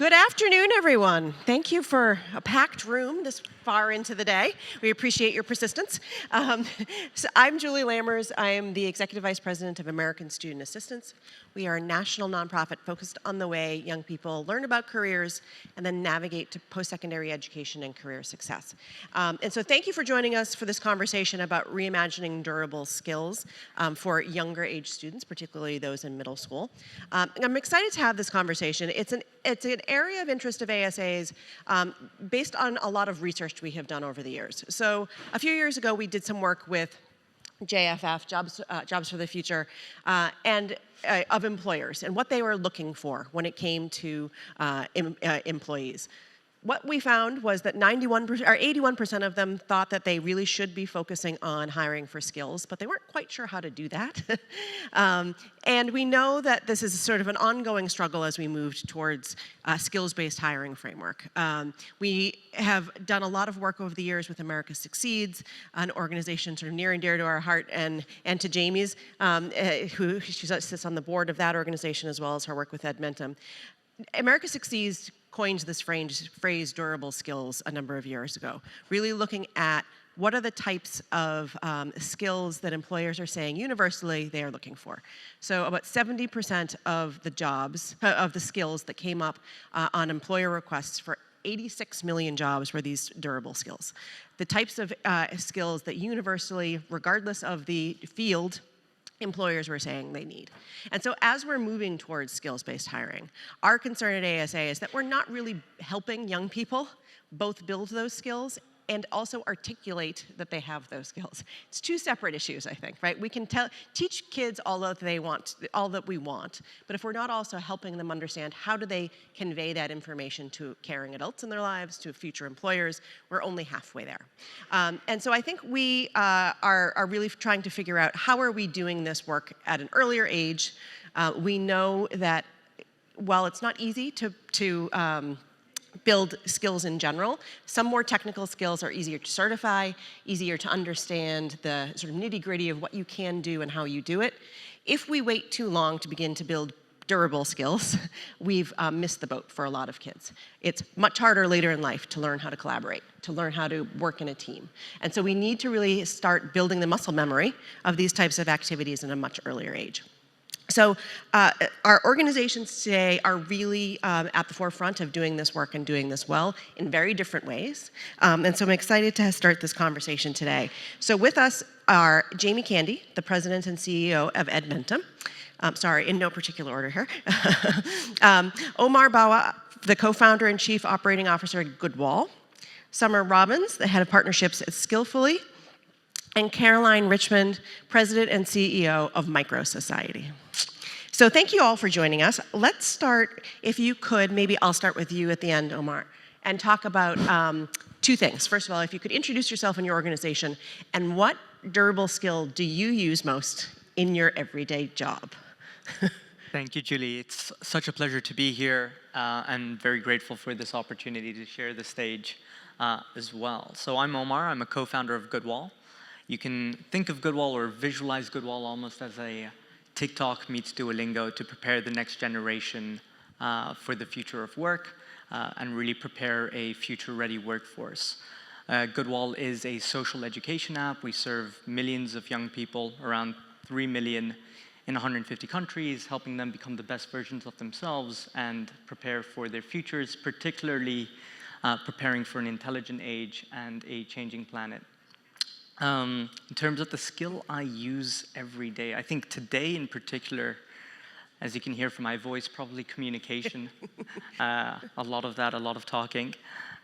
Good afternoon, everyone. Thank you for a packed room this far into the day. We appreciate your persistence. So I'm Julie Lammers. I am the Executive Vice President of American Student Assistance. We are a national nonprofit focused on the way young people learn about careers and then navigate to post-secondary education and career success. And so thank you for joining us for this conversation about reimagining durable skills for younger age students, particularly those in middle school. I'm excited to have this conversation. It's an area of interest of ASA's based on a lot of research we have done over the years. So a few years ago, we did some work with JFF, Jobs for the Future, and of employers and what they were looking for when it came to employees. What we found was that 81% of them thought that they really should be focusing on hiring for skills, but they weren't quite sure how to do that. And we know that this is sort of an ongoing struggle as we move towards a skills-based hiring framework. We have done a lot of work over the years with America Succeeds, an organization sort of near and dear to our heart, and to Jamie's, who she sits on the board of that organization, as well as her work with Edmentum. America Succeeds coined this phrase durable skills a number of years ago, really looking at what are the types of skills that employers are saying universally they are looking for. So about 70% of the jobs, of the skills that came up on employer requests for 86 million jobs were these durable skills. The types of skills that universally, regardless of the field, employers were saying they need. And so as we're moving towards skills-based hiring, our concern at ASA is that we're not really helping young people both build those skills and also articulate that they have those skills. It's two separate issues, I think, right? We can teach kids all that we want, but if we're not also helping them understand how do they convey that information to caring adults in their lives, to future employers, we're only halfway there. And so I think we are really trying to figure out how are we doing this work at an earlier age. We know that while it's not easy to build skills in general. Some more technical skills are easier to certify, easier to understand the sort of nitty-gritty of what you can do and how you do it. If we wait too long to begin to build durable skills, we've missed the boat for a lot of kids. It's much harder later in life to learn how to collaborate, to learn how to work in a team. And so we need to really start building the muscle memory of these types of activities in a much earlier age. So our organizations today are really at the forefront of doing this work and doing this well in very different ways. And so I'm excited to start this conversation today. So with us are Jamie Candee, the president and CEO of Edmentum. Sorry, in no particular order here. Omar Bawa, the co-founder and chief operating officer at Goodwall. Summer Robbins, the head of partnerships at Skillfully. And Carolynn Richmond, president and CEO of MicroSociety. So thank you all for joining us. Let's start, if you could, maybe I'll start with you at the end, Omar, and talk about two things. First of all, if you could introduce yourself and your organization, and what durable skill do you use most in your everyday job? Thank you, Julie. It's such a pleasure to be here and very grateful for this opportunity to share the stage as well. So I'm Omar. I'm a co-founder of Goodwall. You can think of Goodwall or visualize Goodwall almost as a TikTok meets Duolingo to prepare the next generation for the future of work and really prepare a future-ready workforce. Goodwall is a social education app. We serve millions of young people, around 3 million in 150 countries, helping them become the best versions of themselves and prepare for their futures, particularly preparing for an intelligent age and a changing planet. In terms of the skill I use every day, I think today in particular, as you can hear from my voice, probably communication. A lot of that, a lot of talking,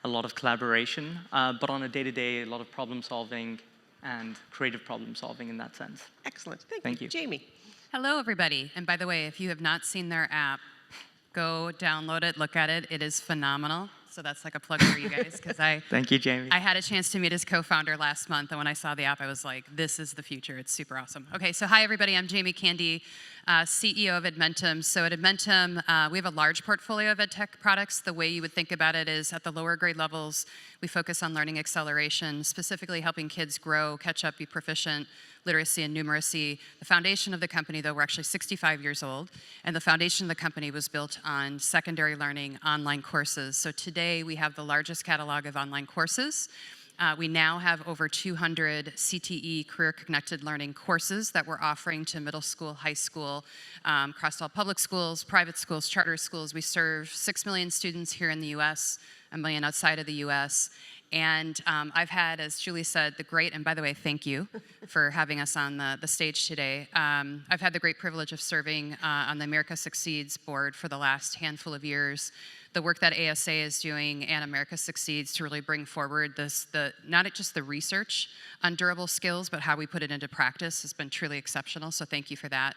a lot of collaboration, but on a day-to-day, a lot of problem solving and creative problem solving in that sense. Excellent. Thank you. Jamie. Hello, everybody. And by the way, if you have not seen their app, go download it, look at it. It is phenomenal. So that's like a plug for you guys, because Thank you, Jamie. I had a chance to meet his co-founder last month, and when I saw the app, I was like, this is the future. It's super awesome. Okay, so hi, everybody. I'm Jamie Candee, CEO of Edmentum. So at Edmentum, we have a large portfolio of ed tech products. The way you would think about it is at the lower grade levels, we focus on learning acceleration, specifically helping kids grow, catch up, be proficient, literacy and numeracy. The foundation of the company, though, we're actually 65 years old, and the foundation of the company was built on secondary learning online courses. So today we have the largest catalog of online courses. We now have over 200 CTE, Career Connected Learning courses that we're offering to middle school, high school, across all public schools, private schools, charter schools. We serve 6 million students here in the US, 1 million outside of the US. And I've had, as Julie said, the great, and by the way, thank you for having us on the stage today. I've had the great privilege of serving on the America Succeeds board for the last handful of years. The work that ASA is doing and America Succeeds to really bring forward not just the research on durable skills, but how we put it into practice has been truly exceptional, so thank you for that.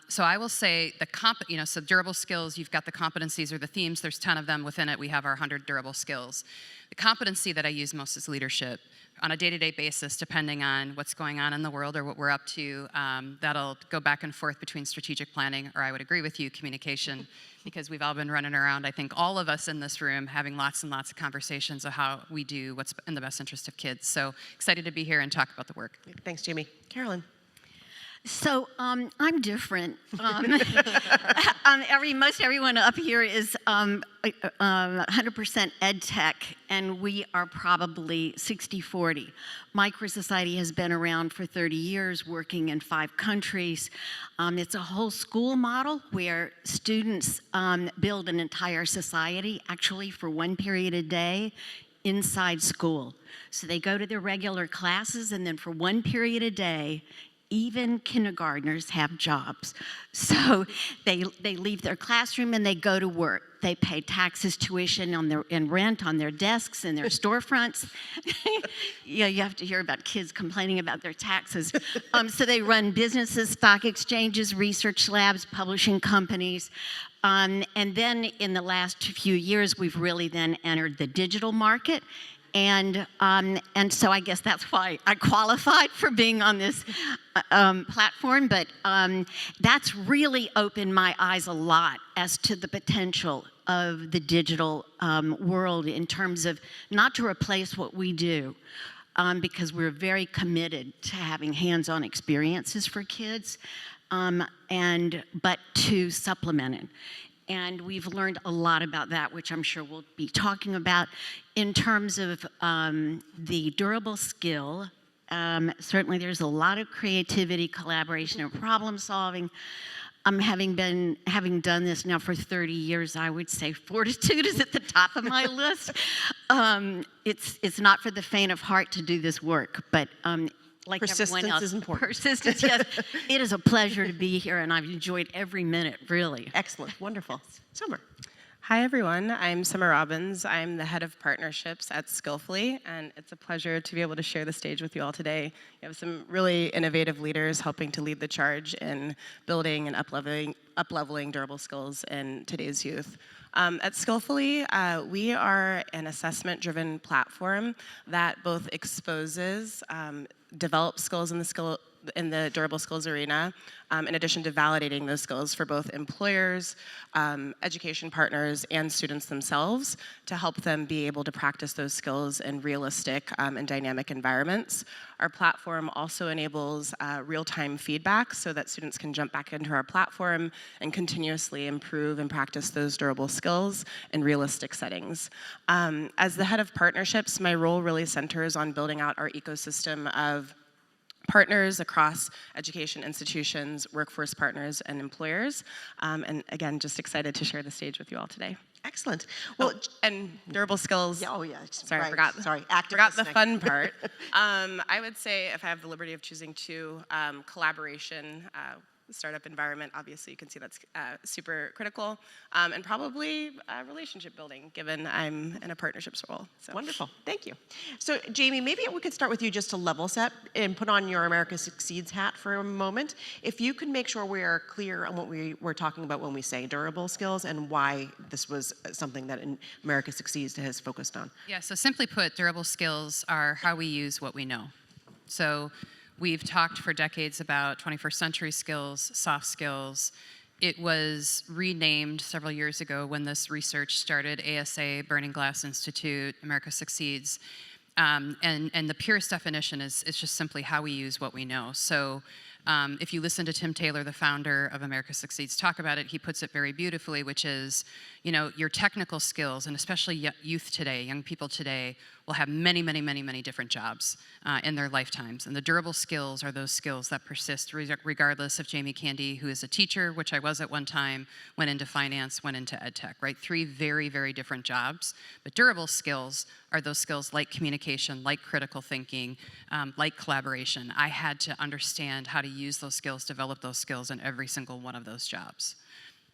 So I will say so durable skills, you've got the competencies or the themes, there's 10 of them within it, we have our 100 durable skills. The competency that I use most is leadership. On a day-to-day basis, depending on what's going on in the world or what we're up to, that'll go back and forth between strategic planning, or I would agree with you, communication, because we've all been running around, I think all of us in this room, having lots and lots of conversations of how we do what's in the best interest of kids. So excited to be here and talk about the work. Thanks, Jamie. Carolyn. So I'm different. Most everyone up here is 100% ed tech, and we are probably 60-40. MicroSociety has been around for 30 years, working in 5 countries. It's a whole school model where students build an entire society, actually for one period a day, inside school. So they go to their regular classes, and then for one period a day, even kindergartners have jobs. So they leave their classroom and they go to work. They pay taxes, tuition and rent on their desks and their storefronts. Yeah, you have to hear about kids complaining about their taxes. So they run businesses, stock exchanges, research labs, publishing companies. And then in the last few years, we've really then entered the digital market. And so I guess that's why I qualified for being on this platform, but that's really opened my eyes a lot as to the potential of the digital world in terms of not to replace what we do, because we're very committed to having hands-on experiences for kids, but to supplement it. And we've learned a lot about that, which I'm sure we'll be talking about. In terms of the durable skill, certainly there's a lot of creativity, collaboration, and problem solving. Having done this now for 30 years, I would say fortitude is at the top of my list. It's not for the faint of heart to do this work, but like everyone else, persistence is important. Persistence, yes. It is a pleasure to be here, and I've enjoyed every minute, really. Excellent. Wonderful. Summer. Hi, everyone. I'm Summer Robbins. I'm the head of partnerships at Skillfully, and it's a pleasure to be able to share the stage with you all today. You have some really innovative leaders helping to lead the charge in building and up-leveling durable skills in today's youth. At Skillfully, we are an assessment-driven platform that both exposes developed skills in the durable skills arena, in addition to validating those skills for both employers, education partners, and students themselves to help them be able to practice those skills in realistic and dynamic environments. Our platform also enables real-time feedback so that students can jump back into our platform and continuously improve and practice those durable skills in realistic settings. As the head of partnerships, my role really centers on building out our ecosystem of partners across education institutions, workforce partners, and employers. And again, just excited to share the stage with you all today. Excellent. Well, and durable skills. yeah, oh yeah. Sorry, right. I forgot. Sorry, Forgot the fun part. I would say, if I have the liberty of choosing two, collaboration, startup environment, obviously you can see that's super critical, and probably relationship building, given I'm in a partnerships role. So. Wonderful. Thank you. So, Jamie, maybe we could start with you just to level set and put on your America Succeeds hat for a moment. If you could make sure we are clear on what we're talking about when we say durable skills and why this was something that America Succeeds has focused on. Yeah, so simply put, durable skills are how we use what we know. So we've talked for decades about 21st century skills, soft skills. It was renamed several years ago when this research started, ASA, Burning Glass Institute, America Succeeds. And the purest definition is just simply how we use what we know. So if you listen to Tim Taylor, the founder of America Succeeds, talk about it, he puts it very beautifully, which is, your technical skills, and especially youth today, young people today, will have many, many, many, many different jobs in their lifetimes. And the durable skills are those skills that persist regardless of Jamie Candee, who is a teacher, which I was at one time, went into finance, went into ed tech, right? 3 very, very different jobs. But durable skills are those skills like communication, like critical thinking, like collaboration. I had to understand how to use those skills, develop those skills in every single one of those jobs.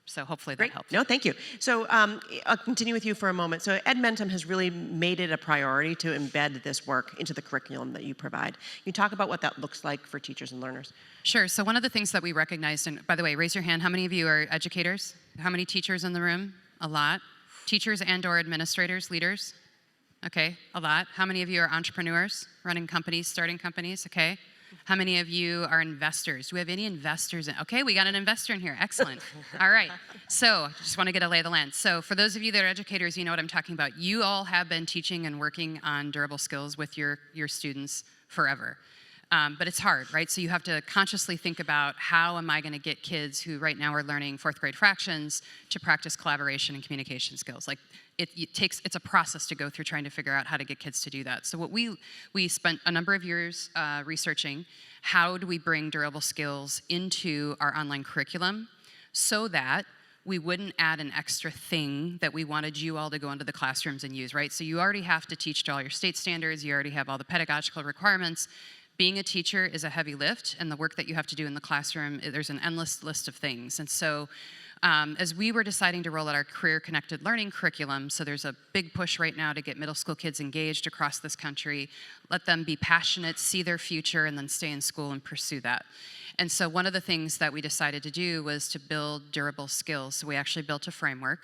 So hopefully that helps. No, thank you. So I'll continue with you for a moment. So Edmentum has really made it a priority to embed this work into the curriculum that you provide. Can you talk about what that looks like for teachers and learners? Sure. So one of the things that we recognized, and by the way, raise your hand, how many of you are educators? How many teachers in the room? A lot. Teachers and/or administrators, leaders? Okay, a lot. How many of you are entrepreneurs, running companies, starting companies? Okay. How many of you are investors? Do we have any investors? Okay, we got an investor in here. Excellent. All right. So just want to get a lay of the land. So for those of you that are educators, you know what I'm talking about. You all have been teaching and working on durable skills with your students forever. But it's hard, right? So you have to consciously think about how am I going to get kids who right now are learning 4th grade fractions to practice collaboration and communication skills. Like it's a process to go through trying to figure out how to get kids to do that. So what we spent a number of years researching, how do we bring durable skills into our online curriculum so that we wouldn't add an extra thing that we wanted you all to go into the classrooms and use, right? So you already have to teach to all your state standards, you already have all the pedagogical requirements. Being a teacher is a heavy lift, and the work that you have to do in the classroom, there's an endless list of things. And so as we were deciding to roll out our career-connected learning curriculum, so there's a big push right now to get middle school kids engaged across this country, let them be passionate, see their future, and then stay in school and pursue that. And so one of the things that we decided to do was to build durable skills. So we actually built a framework.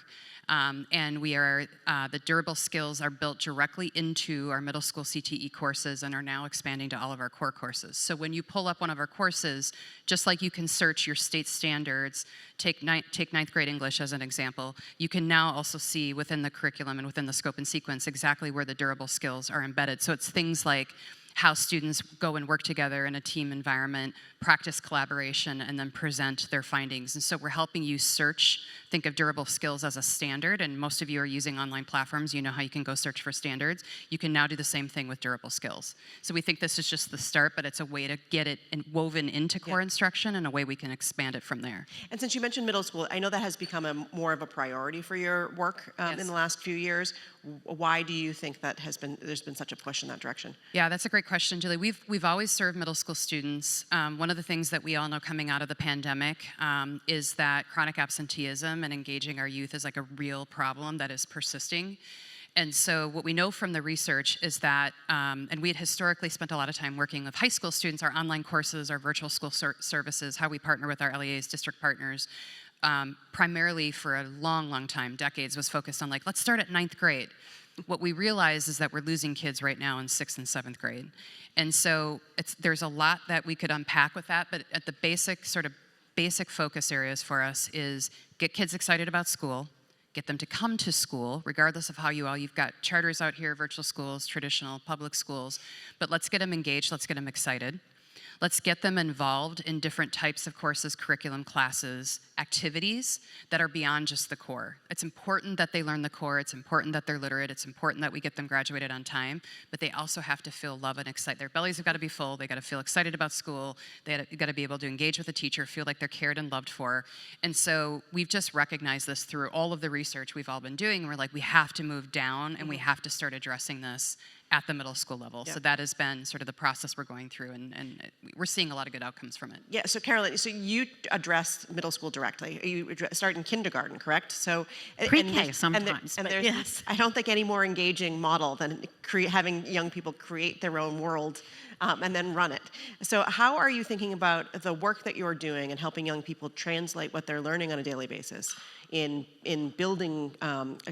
And the durable skills are built directly into our middle school CTE courses and are now expanding to all of our core courses. So when you pull up one of our courses, just like you can search your state standards, take ninth grade English as an example, you can now also see within the curriculum and within the scope and sequence exactly where the durable skills are embedded. So it's things like how students go and work together in a team environment, practice collaboration, and then present their findings. And so we're helping you search, think of durable skills as a standard, and most of you are using online platforms. You know how you can go search for standards. You can now do the same thing with durable skills. So we think this is just the start, but it's a way to get it woven into core instruction and a way we can expand it from there. And since you mentioned middle school, I know that has become more of a priority for your work in the last few years. Why do you think that there's been such a push in that direction? Yeah, that's a great question, Julie. We've always served middle school students. One of the things that we all know coming out of the pandemic is that chronic absenteeism and engaging our youth is like a real problem that is persisting. And so what we know from the research is that, and we had historically spent a lot of time working with high school students, our online courses, our virtual school services, how we partner with our LEAs, district partners, primarily for a long, long time, decades, was focused on like, let's start at 9th grade. What we realize is that we're losing kids right now in 6th and 7th grade. And so there's a lot that we could unpack with that, but at the basic focus areas for us is get kids excited about school, get them to come to school, regardless of how you've got charters out here, virtual schools, traditional public schools, but let's get them engaged, let's get them excited. Let's get them involved in different types of courses, curriculum, classes, activities that are beyond just the core. It's important that they learn the core. It's important that they're literate. It's important that we get them graduated on time. But they also have to feel love and excited. Their bellies have got to be full. They got to feel excited about school. They got to be able to engage with a teacher, feel like they're cared and loved for. And so we've just recognized this through all of the research we've all been doing. We're like, we have to move down and we have to start addressing this at the middle school level. Yeah. So that has been sort of the process we're going through, and we're seeing a lot of good outcomes from it. Yeah, so Carolynn, so you address middle school directly. You start in kindergarten, correct? So pre-K sometimes, and but yes. I don't think any more engaging model than having young people create their own world and then run it. So how are you thinking about the work that you're doing and helping young people translate what they're learning on a daily basis in building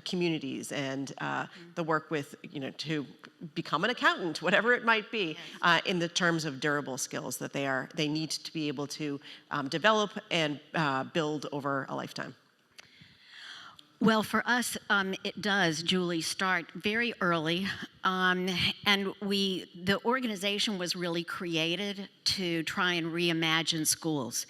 communities and the work with, to become an accountant, whatever it might be, in the terms of durable skills that they need to be able to develop and build over a lifetime? Well, for us, it does, Julie, start very early. And the organization was really created to try and reimagine schools.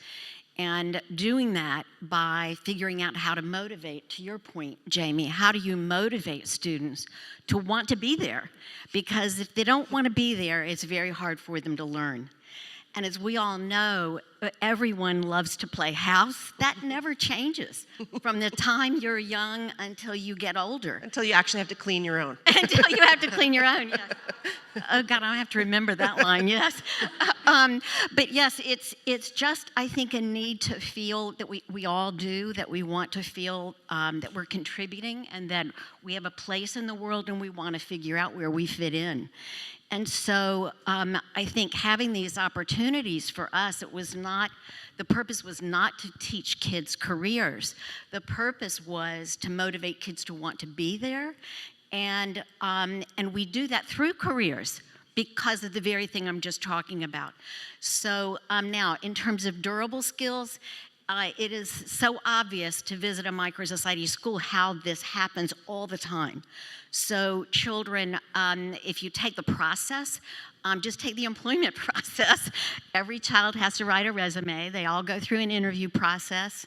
And doing that by figuring out how to motivate, to your point, Jamie, how do you motivate students to want to be there? Because if they don't want to be there, it's very hard for them to learn. And as we all know, everyone loves to play house. That never changes from the time you're young until you get older. Until you actually have to clean your own. Until you have to clean your own, yes. Oh, God, I have to remember that line, yes. But yes, it's just, I think, a need to feel that we all do, that we want to feel that we're contributing and that we have a place in the world and we want to figure out where we fit in. And so I think having these opportunities for us, the purpose was not to teach kids careers. The purpose was to motivate kids to want to be there. And we do that through careers because of the very thing I'm just talking about. So now, in terms of durable skills, it is so obvious to visit a MicroSociety school how this happens all the time. So children, if you take the process, just take the employment process. Every child has to write a resume. They all go through an interview process.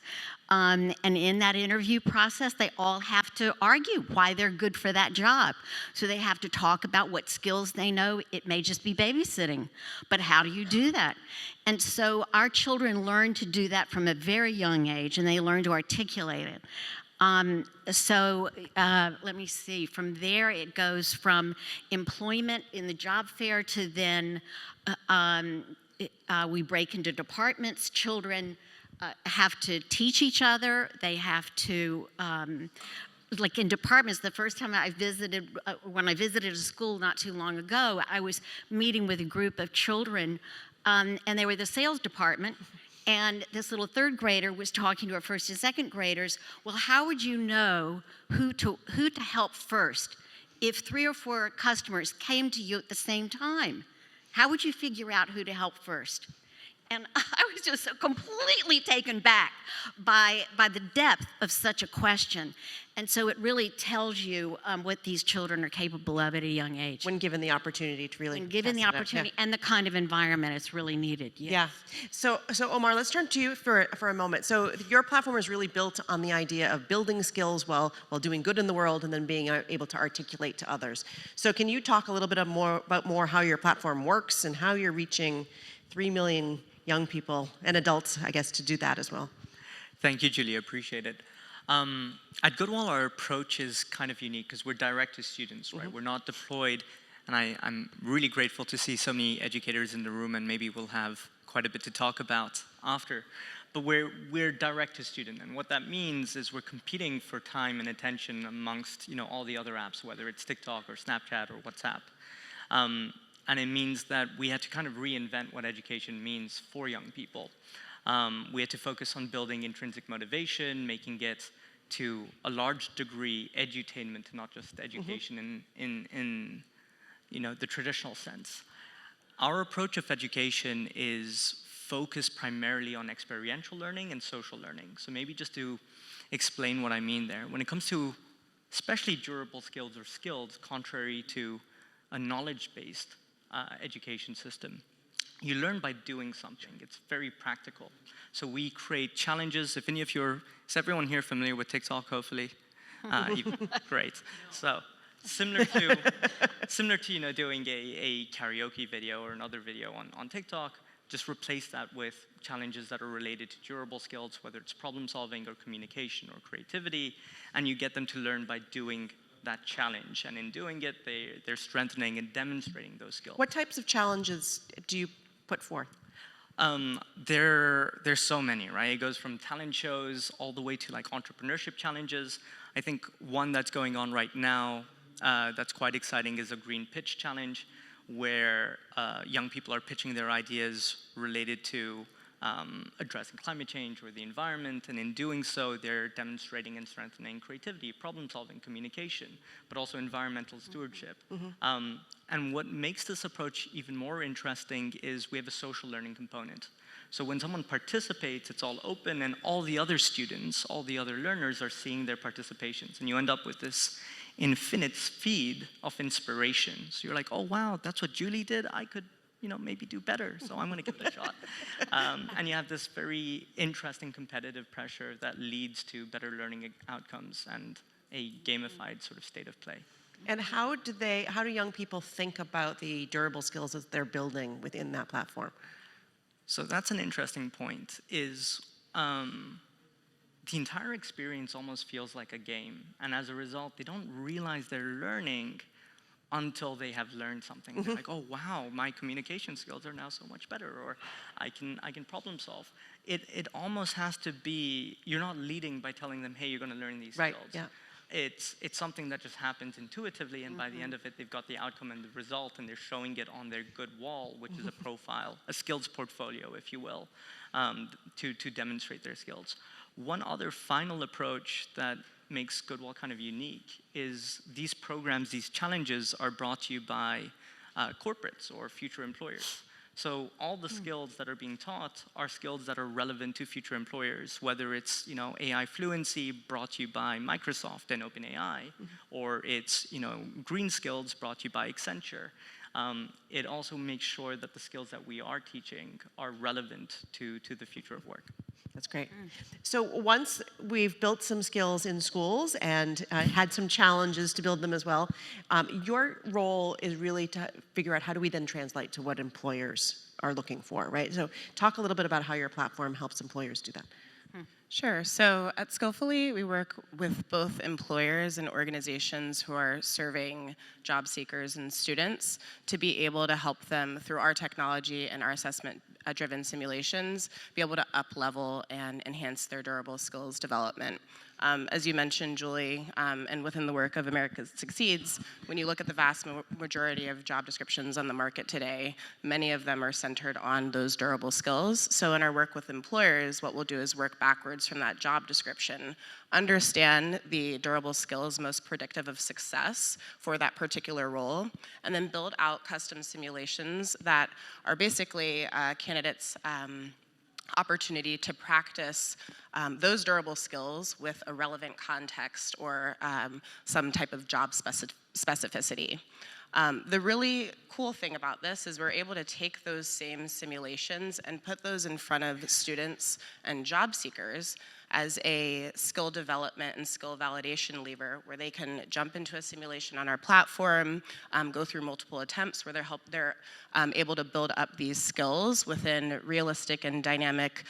And in that interview process, they all have to argue why they're good for that job. So they have to talk about what skills they know. It may just be babysitting, but how do you do that? And so our children learn to do that from a very young age, and they learn to articulate it. Let me see, from there it goes from employment in the job fair to then we break into departments. Children have to teach each other. They have to, like in departments, the first time I visited, when I visited a school not too long ago, I was meeting with a group of children, and they were the sales department. And this little third grader was talking to our first and second graders. Well, how would you know who to help first if 3 or 4 customers came to you at the same time? How would you figure out who to help first? And I was just so completely taken back by the depth of such a question. And so it really tells you what these children are capable of at a young age. When given the opportunity to really When given the test it out, opportunity yeah. and the kind of environment it's really needed. Yes. Yeah. So Omar, let's turn to you for a moment. So your platform is really built on the idea of building skills while doing good in the world and then being able to articulate to others. So can you talk a little bit about how your platform works and how you're reaching 3 million young people and adults, I guess, to do that as well? Thank you, Julie. Appreciate it. At Goodwall, our approach is kind of unique because we're direct to students, right? We're not deployed, and I'm really grateful to see so many educators in the room, and maybe we'll have quite a bit to talk about after. But we're direct to student, and what that means is we're competing for time and attention amongst all the other apps, whether it's TikTok or Snapchat or WhatsApp. And it means that we had to kind of reinvent what education means for young people. We had to focus on building intrinsic motivation, making it to a large degree edutainment, not just education in the traditional sense. Our approach of education is focused primarily on experiential learning and social learning. So maybe just to explain what I mean there. When it comes to especially durable skills or skills, contrary to a knowledge-based education system, you learn by doing something. It's very practical. So we create challenges. Is everyone here familiar with TikTok, hopefully? Great. So similar to doing a karaoke video or another video on TikTok, just replace that with challenges that are related to durable skills, whether it's problem solving or communication or creativity, and you get them to learn by doing that challenge. And in doing it, they're strengthening and demonstrating those skills. What types of challenges do you put forth? There's so many, right? It goes from talent shows all the way to like entrepreneurship challenges. I think one that's going on right now that's quite exciting is a green pitch challenge, where young people are pitching their ideas related to addressing climate change or the environment, and in doing so, they're demonstrating and strengthening creativity, problem-solving, communication, but also environmental stewardship. And what makes this approach even more interesting is we have a social learning component. So when someone participates, it's all open, and all the other students, all the other learners are seeing their participations. And you end up with this infinite feed of inspiration. So you're like, oh, wow, that's what Julie did? I could maybe do better, so I'm going to give it a shot. And you have this very interesting competitive pressure that leads to better learning outcomes and a gamified sort of state of play. And how do young people think about the durable skills that they're building within that platform? So that's an interesting point, is the entire experience almost feels like a game. And as a result, they don't realize they're learning until they have learned something. They're like, oh, wow, my communication skills are now so much better, or I can problem solve. It almost has to be, you're not leading by telling them, hey, you're going to learn these skills. Yeah. It's something that just happens intuitively, and by the end of it, they've got the outcome and the result, and they're showing it on their Goodwall, which is a profile, a skills portfolio, if you will, to demonstrate their skills. One other final approach that makes Goodwall kind of unique is these programs, these challenges are brought to you by corporates or future employers. So all the skills that are being taught are skills that are relevant to future employers, whether it's AI fluency brought to you by Microsoft and OpenAI, or it's green skills brought to you by Accenture. It also makes sure that the skills that we are teaching are relevant to the future of work. That's great. So once we've built some skills in schools and had some challenges to build them as well, your role is really to figure out how do we then translate to what employers are looking for, right? So talk a little bit about how your platform helps employers do that. Sure. So at Skillfully, we work with both employers and organizations who are serving job seekers and students to be able to help them through our technology and our assessment-driven simulations be able to up-level and enhance their durable skills development. As you mentioned, Julie, and within the work of America Succeeds, when you look at the vast majority of job descriptions on the market today, many of them are centered on those durable skills. So in our work with employers, what we'll do is work backwards from that job description, understand the durable skills most predictive of success for that particular role, and then build out custom simulations that are basically candidates' opportunity to practice those durable skills with a relevant context or some type of job specificity. The really cool thing about this is we're able to take those same simulations and put those in front of students and job seekers as a skill development and skill validation lever where they can jump into a simulation on our platform, go through multiple attempts where they're able to build up these skills within realistic and dynamic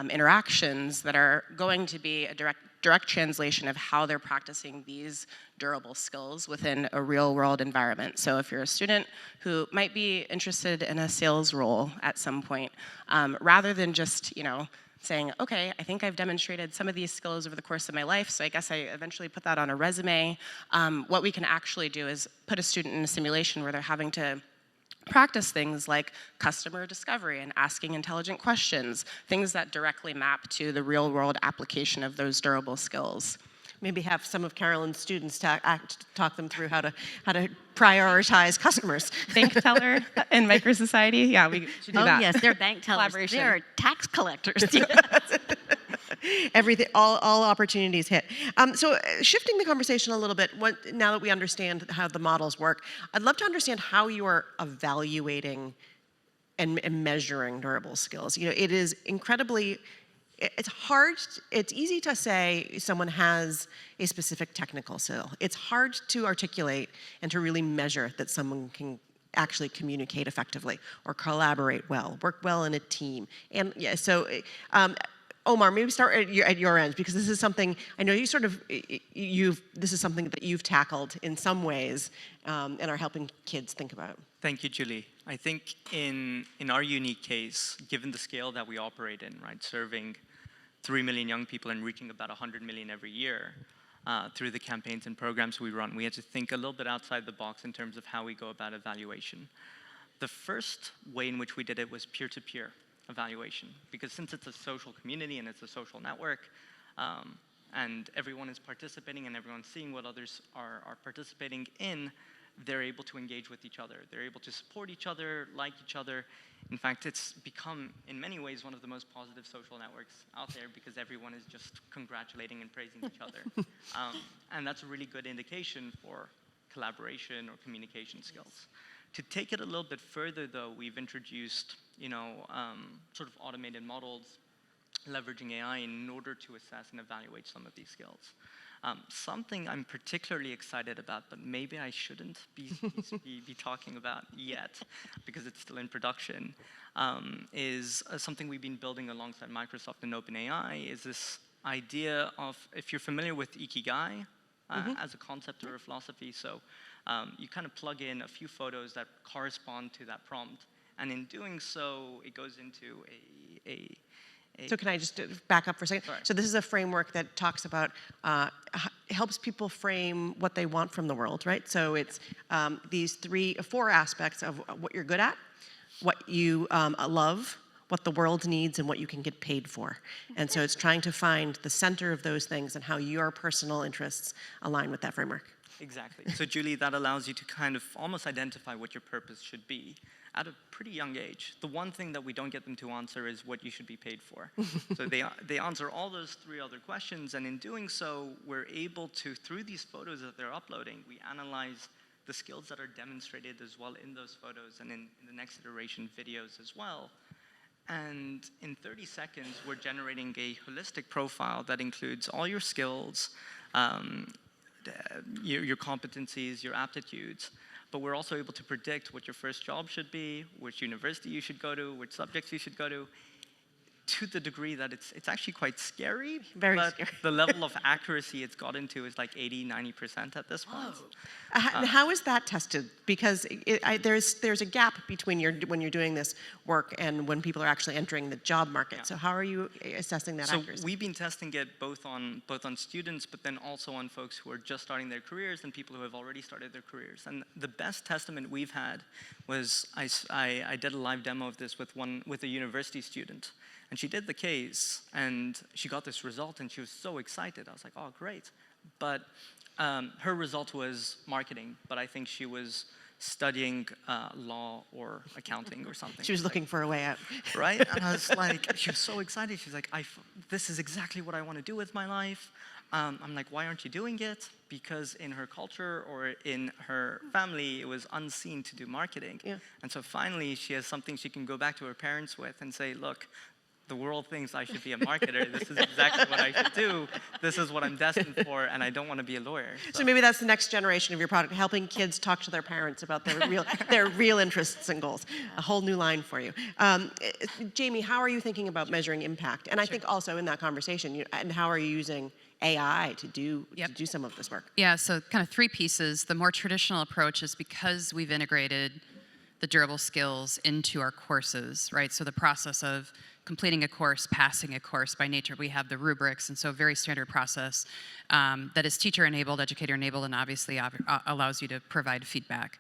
interactions that are going to be a direct translation of how they're practicing these durable skills within a real world environment. So if you're a student who might be interested in a sales role at some point, rather than just, saying, okay, I think I've demonstrated some of these skills over the course of my life, so I guess I eventually put that on a resume. What we can actually do is put a student in a simulation where they're having to practice things like customer discovery and asking intelligent questions, things that directly map to the real world application of those durable skills. Maybe have some of Carolynn's students talk them through how to prioritize customers. Bank teller in MicroSociety, yeah, we should do that. Oh yes, they're bank tellers. Collaboration. They're tax collectors. Everything, all opportunities hit. So shifting the conversation a little bit, now that we understand how the models work, I'd love to understand how you are evaluating and measuring durable skills. It is incredibly, it's hard, it's easy to say someone has a specific technical skill. It's hard to articulate and to really measure that someone can actually communicate effectively or collaborate well, work well in a team. And yeah, so Omar, maybe start at your end, because this is something, I know this is something that you've tackled in some ways and are helping kids think about. Thank you, Julie. I think in our unique case, given the scale that we operate in, right, serving 3 million young people and reaching about 100 million every year through the campaigns and programs we run, we had to think a little bit outside the box in terms of how we go about evaluation. The first way in which we did it was peer-to-peer evaluation, because since it's a social community and it's a social network, and everyone is participating and everyone's seeing what others are participating in, they're able to engage with each other. They're able to support each other, like each other. In fact, it's become, in many ways, one of the most positive social networks out there because everyone is just congratulating and praising each other. And that's a really good indication for collaboration or communication skills. To take it a little bit further, though, we've introduced, sort of automated models leveraging AI in order to assess and evaluate some of these skills. Something I'm particularly excited about, but maybe I shouldn't be talking about yet because it's still in production, is something we've been building alongside Microsoft and OpenAI, is this idea of, if you're familiar with Ikigai as a concept or a philosophy, so you kind of plug in a few photos that correspond to that prompt, and in doing so, it goes into So can I just back up for a second? Sorry. So this is a framework that talks about, helps people frame what they want from the world, right? So it's these four aspects of what you're good at, what you love, what the world needs, and what you can get paid for. And so it's trying to find the center of those things and how your personal interests align with that framework. Exactly. So Julie, that allows you to kind of almost identify what your purpose should be at a pretty young age. The one thing that we don't get them to answer is what you should be paid for. So they answer all those three other questions, and in doing so, we're able to, through these photos that they're uploading, we analyze the skills that are demonstrated as well in those photos and in the next iteration videos as well. And in 30 seconds, we're generating a holistic profile that includes all your skills, your competencies, your aptitudes, but we're also able to predict what your first job should be, which university you should go to, which subjects you should go to the degree that it's actually quite scary. Very but scary. The level of accuracy it's got into is like 80, 90% at this point. And how is that tested? Because there's a gap between when you're doing this work and when people are actually entering the job market. Yeah. So how are you assessing that accuracy? So we've been testing it both on students, but then also on folks who are just starting their careers and people who have already started their careers. And the best testament we've had was I did a live demo of this with a university student. And she did the case, and she got this result, and she was so excited. I was like, oh, great. But her result was marketing, but I think she was studying law or accounting or something. She was looking for a way out. Right? And I was like, she was so excited. She's like, this is exactly what I want to do with my life. I'm like, why aren't you doing it? Because in her culture or in her family, it was unseen to do marketing. Yeah. And so finally, she has something she can go back to her parents with and say, look, the world thinks I should be a marketer. This is exactly what I should do. This is what I'm destined for, and I don't want to be a lawyer. So maybe that's the next generation of your product, helping kids talk to their parents about their real interests and goals. A whole new line for you. Jamie, how are you thinking about measuring impact? And I think also in that conversation, and how are you using AI to do some of this work? Yeah, so kind of three pieces. The more traditional approach is because we've integrated the durable skills into our courses, right? So the process of completing a course, passing a course, by nature, we have the rubrics, and so a very standard process that is teacher-enabled, educator-enabled, and obviously allows you to provide feedback.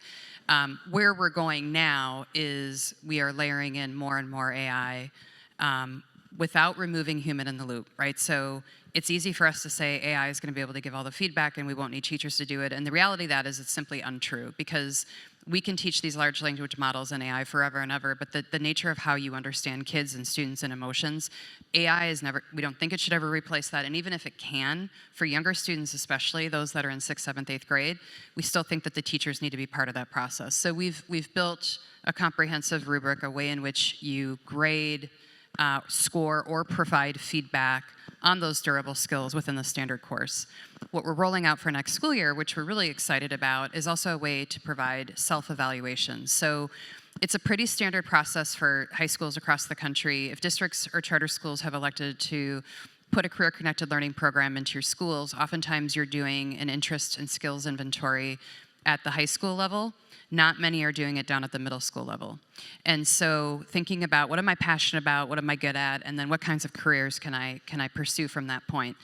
Where we're going now is we are layering in more and more AI without removing human in the loop, right? So it's easy for us to say AI is going to be able to give all the feedback and we won't need teachers to do it. And the reality of that is it's simply untrue, because we can teach these large language models and AI forever and ever, but the nature of how you understand kids and students and emotions, AI is never, we don't think it should ever replace that. And even if it can, for younger students especially, those that are in 6th, 7th, 8th grade, we still think that the teachers need to be part of that process. So we've built a comprehensive rubric, a way in which you grade, score, or provide feedback on those durable skills within the standard course. What we're rolling out for next school year, which we're really excited about, is also a way to provide self-evaluation. So it's a pretty standard process for high schools across the country. If districts or charter schools have elected to put a career-connected learning program into your schools, oftentimes you're doing an interest and skills inventory at the high school level. Not many are doing it down at the middle school level. And so thinking about what am I passionate about, what am I good at, and then what kinds of careers can I pursue from that point.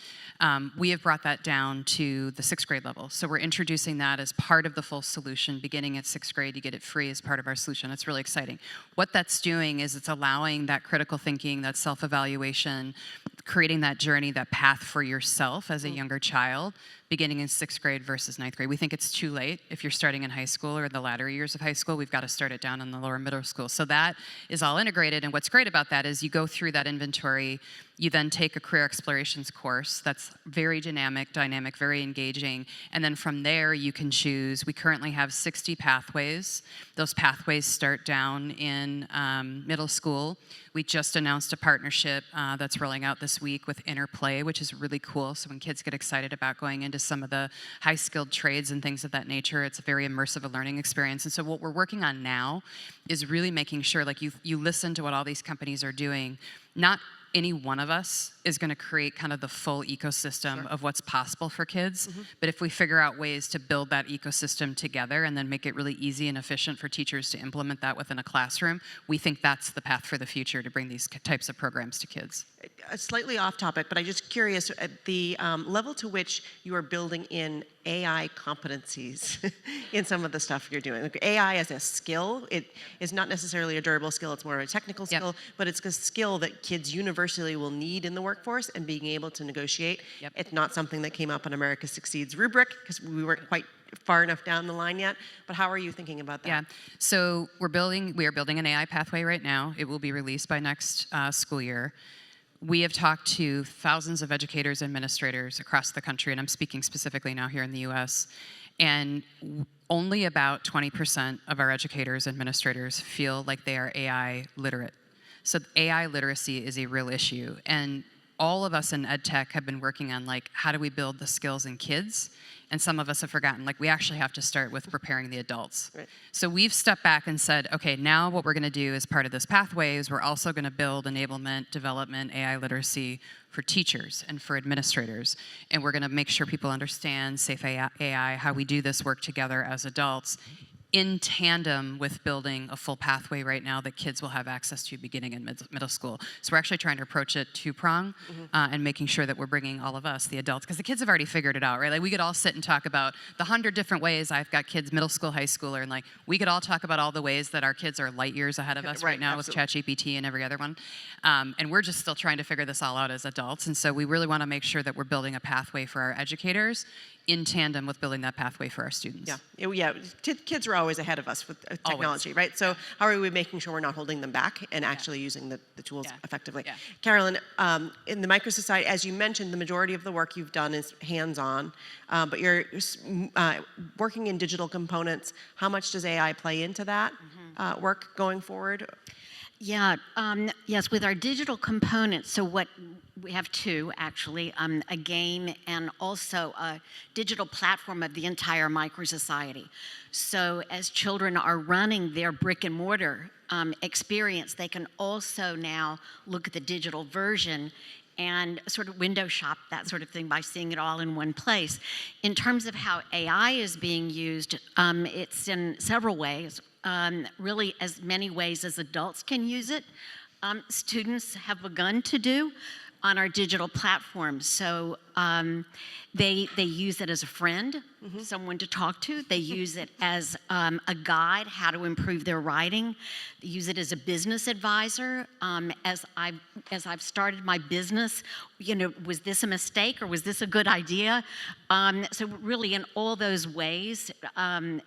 We have brought that down to the 6th grade level. So we're introducing that as part of the full solution. Beginning at 6th grade, you get it free as part of our solution. It's really exciting. What that's doing is it's allowing that critical thinking, that self-evaluation, creating that journey, that path for yourself as a younger child, beginning in 6th grade versus 9th grade. We think it's too late if you're starting in high school or the latter years of high school. We've got to start it down in the lower middle school. So that is all integrated, and what's great about that is you go through that inventory, you then take a career explorations course that's very dynamic, very engaging, and then from there you can choose. We currently have 60 pathways. Those pathways start down in middle school. We just announced a partnership that's rolling out this week with Interplay, which is really cool. So when kids get excited about going into some of the high-skilled trades and things of that nature, it's a very immersive learning experience. And so what we're working on now is really making sure, like you listen to what all these companies are doing, not any one of us is going to create kind of the full ecosystem of what's possible for kids. But if we figure out ways to build that ecosystem together and then make it really easy and efficient for teachers to implement that within a classroom, we think that's the path for the future to bring these types of programs to kids. Slightly off topic, but I'm just curious at the level to which you are building in AI competencies in some of the stuff you're doing. Like AI as a skill, it is not necessarily a durable skill, it's more of a technical skill, but it's a skill that kids universally will need in the workforce, and being able to negotiate. It's not something that came up on America Succeeds rubric because we weren't quite far enough down the line yet, but how are you thinking about that? Yeah, so we are building an AI pathway right now. It will be released by next school year. We have talked to thousands of educators and administrators across the country, and I'm speaking specifically now here in the US, and only about 20% of our educators and administrators feel like they are AI literate. So AI literacy is a real issue, and all of us in ed tech have been working on, like, how do we build the skills in kids? And some of us have forgotten, like, we actually have to start with preparing the adults. Right. So we've stepped back and said, okay, now what we're going to do as part of this pathway is we're also going to build enablement, development, AI literacy for teachers and for administrators. And we're going to make sure people understand safe AI, how we do this work together as adults, in tandem with building a full pathway right now that kids will have access to beginning in middle school. So we're actually trying to approach it two-prong and making sure that we're bringing all of us, the adults, because the kids have already figured it out, right? Like, we could all sit and talk about the 100 different ways. I've got kids, middle school, high schooler, and like, we could all talk about all the ways that our kids are light years ahead of us right now with ChatGPT and every other one. And we're just still trying to figure this all out as adults. And so we really want to make sure that we're building a pathway for our educators in tandem with building that pathway for our students. Kids are always ahead of us with technology, right? So how are we making sure we're not holding them back and actually using the tools effectively? Carolynn, in the MicroSociety, as you mentioned, the majority of the work you've done is hands-on, but you're working in digital components. How much does AI play into that work going forward? Yeah, yes, with our digital components, so what we have two actually, a game and also a digital platform of the entire MicroSociety. So as children are running their brick and mortar experience, they can also now look at the digital version and sort of window shop, that sort of thing, by seeing it all in one place. In terms of how AI is being used, it's in several ways. Really as many ways as adults can use it. Students have begun to do on our digital platforms. So they use it as a friend, someone to talk to. They use it as a guide, how to improve their writing. They use it as a business advisor. As I've started my business, you know, was this a mistake or was this a good idea? So really in all those ways,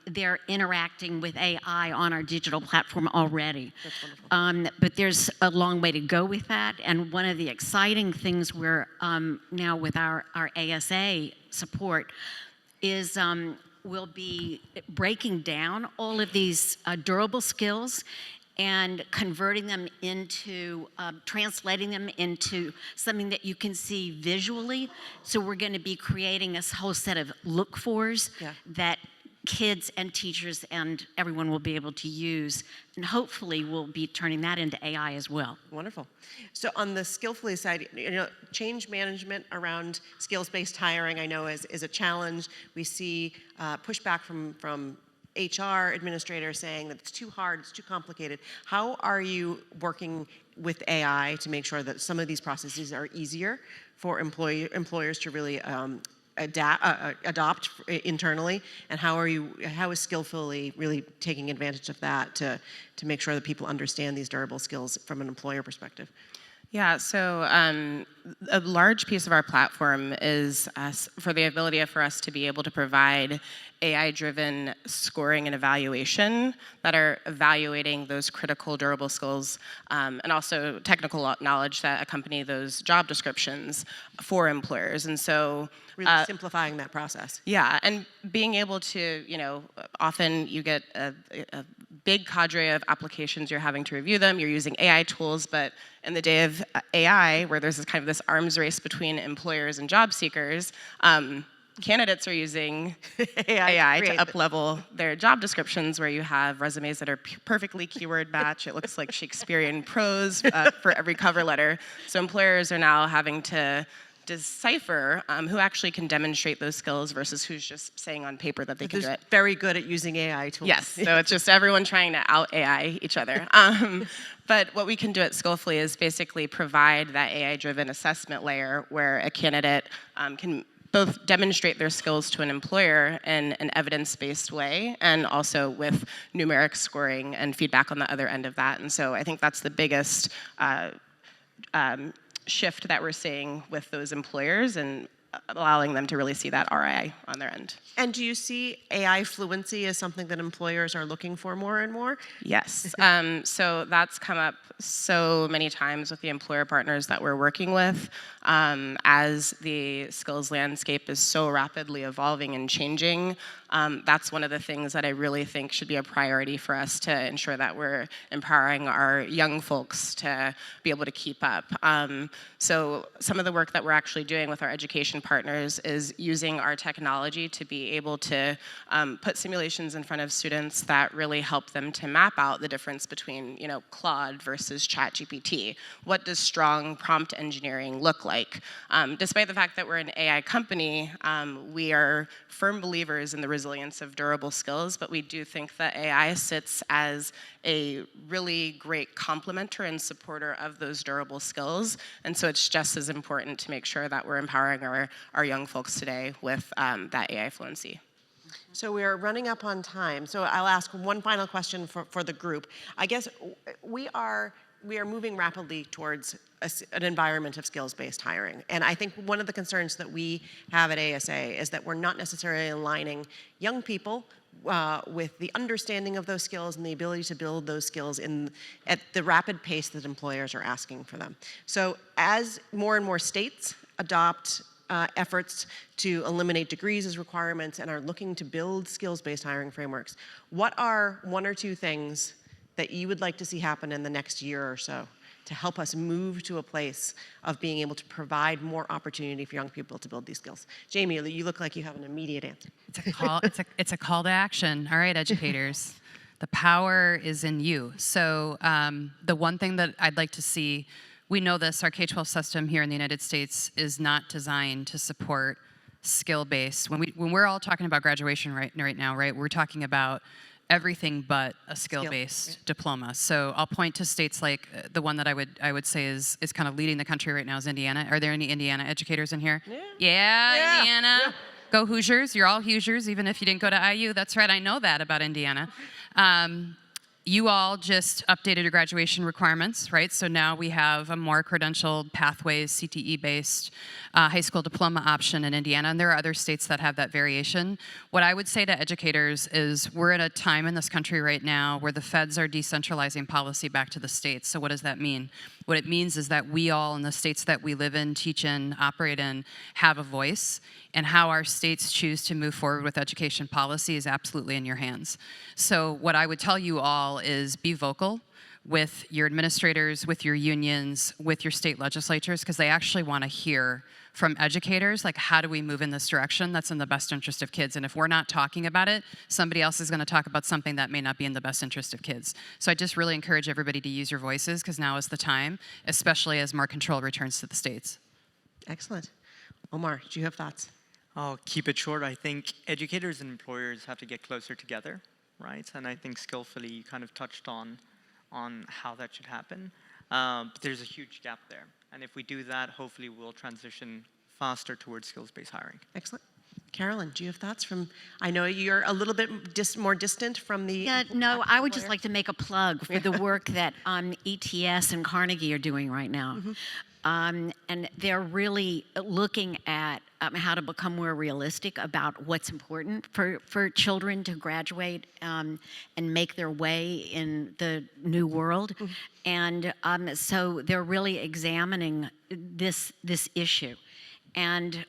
they're interacting with AI on our digital platform already. That's wonderful. But there's a long way to go with that. And one of the exciting things we're now with our ASA support is we'll be breaking down all of these durable skills and converting them into, translating them into something that you can see visually. So we're going to be creating a whole set of look-fors that kids and teachers and everyone will be able to use, and hopefully we'll be turning that into AI as well. Wonderful. So on the Skillfully side, you know, change management around skills-based hiring, I know is a challenge. We see pushback from HR administrators saying that it's too hard, it's too complicated. How are you working with AI to make sure that some of these processes are easier for employers to really adopt internally, and how is Skillfully really taking advantage of that to make sure that people understand these durable skills from an employer perspective? Yeah, so a large piece of our platform is for the ability for us to be able to provide AI-driven scoring and evaluation that are evaluating those critical durable skills and also technical knowledge that accompany those job descriptions for employers. And so Really simplifying that process. yeah, and being able to, often you get a big cadre of applications, you're having to review them, you're using AI tools, but in the day of AI, where there's this arms race between employers and job seekers, candidates are using AI to up-level their job descriptions, where you have resumes that are perfectly keyword match. It looks like Shakespearean prose for every cover letter. So employers are now having to decipher who actually can demonstrate those skills versus who's just saying on paper that they can do it. Very good at using AI tools. Yes, so it's just everyone trying to out-AI each other. But what we can do at Skillfully is basically provide that AI-driven assessment layer where a candidate can both demonstrate their skills to an employer in an evidence-based way and also with numeric scoring and feedback on the other end of that. And so I think that's the biggest shift that we're seeing with those employers and allowing them to really see that ROI on their end. And do you see AI fluency as something that employers are looking for more and more? Yes. So that's come up so many times with the employer partners that we're working with. As the skills landscape is so rapidly evolving and changing, that's one of the things that I really think should be a priority for us to ensure that we're empowering our young folks to be able to keep up. So some of the work that we're actually doing with our education partners is using our technology to be able to put simulations in front of students that really help them to map out the difference between, Claude versus ChatGPT. What does strong prompt engineering look like? Despite the fact that we're an AI company, we are firm believers in the resilience of durable skills, but we do think that AI sits as a really great complementer and supporter of those durable skills. And so it's just as important to make sure that we're empowering our young folks today with that AI fluency. So we are running up on time. So I'll ask one final question for the group. I guess we are moving rapidly towards an environment of skills-based hiring. And I think one of the concerns that we have at ASA is that we're not necessarily aligning young people with the understanding of those skills and the ability to build those skills at the rapid pace that employers are asking for them. So as more and more states adopt efforts to eliminate degrees as requirements and are looking to build skills-based hiring frameworks, what are one or two things that you would like to see happen in the next year or so to help us move to a place of being able to provide more opportunity for young people to build these skills? Jamie, you look like you have an immediate answer. It's a call to action. All right, educators. The power is in you. So the one thing that I'd like to see, we know this, our K-12 system here in the United States is not designed to support skill-based. When we're all talking about graduation right now, right, we're talking about everything but a skill-based diploma. So I'll point to states like the one that I would say is kind of leading the country right now is Indiana. Are there any Indiana educators in here? Yeah, Indiana. Yeah. Go Hoosiers. You're all Hoosiers, even if you didn't go to IU. That's right, I know that about Indiana. You all just updated your graduation requirements, right? So now we have a more credentialed pathways, CTE-based high school diploma option in Indiana, and there are other states that have that variation. What I would say to educators is we're at a time in this country right now where the feds are decentralizing policy back to the states. So what does that mean? What it means is that we all in the states that we live in, teach in, operate in, have a voice, and how our states choose to move forward with education policy is absolutely in your hands. So what I would tell you all is be vocal with your administrators, with your unions, with your state legislatures, because they actually want to hear from educators, like, how do we move in this direction that's in the best interest of kids? And if we're not talking about it, somebody else is going to talk about something that may not be in the best interest of kids. So I just really encourage everybody to use your voices, because now is the time, especially as more control returns to the states. Excellent. Omar, do you have thoughts? I'll keep it short. I think educators and employers have to get closer together, right? And I think Skillfully, you kind of touched on how that should happen. But there's a huge gap there. And if we do that, hopefully we'll transition faster towards skills-based hiring. Excellent. Carolyn, do you have thoughts from, I know you're a little bit more distant from the Yeah, no, I would just employer. like to make a plug for the work that ETS and Carnegie are doing right now. And they're really looking at how to become more realistic about what's important for children to graduate and make their way in the new world. And so they're really examining this issue. And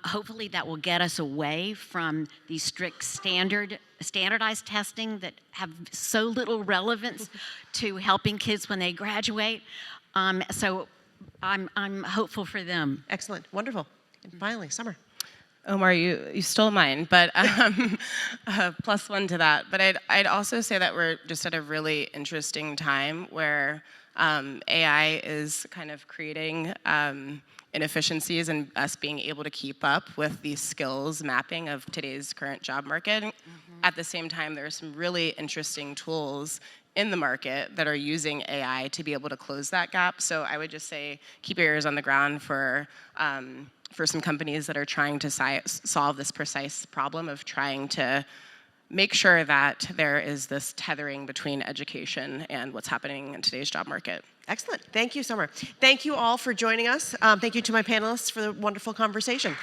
hopefully that will get us away from these strict standardized testing that have so little relevance to helping kids when they graduate. So I'm hopeful for them. Excellent, wonderful. And finally, Summer. Omar, you stole mine, but +1 to that. But I'd also say that we're just at a really interesting time where AI is kind of creating inefficiencies and us being able to keep up with the skills mapping of today's current job market. At the same time, there are some really interesting tools in the market that are using AI to be able to close that gap. So I would just say keep your ears on the ground for some companies that are trying to solve this precise problem of trying to make sure that there is this tethering between education and what's happening in today's job market. Excellent. Thank you, Summer. Thank you all for joining us. Thank you to my panelists for the wonderful conversation.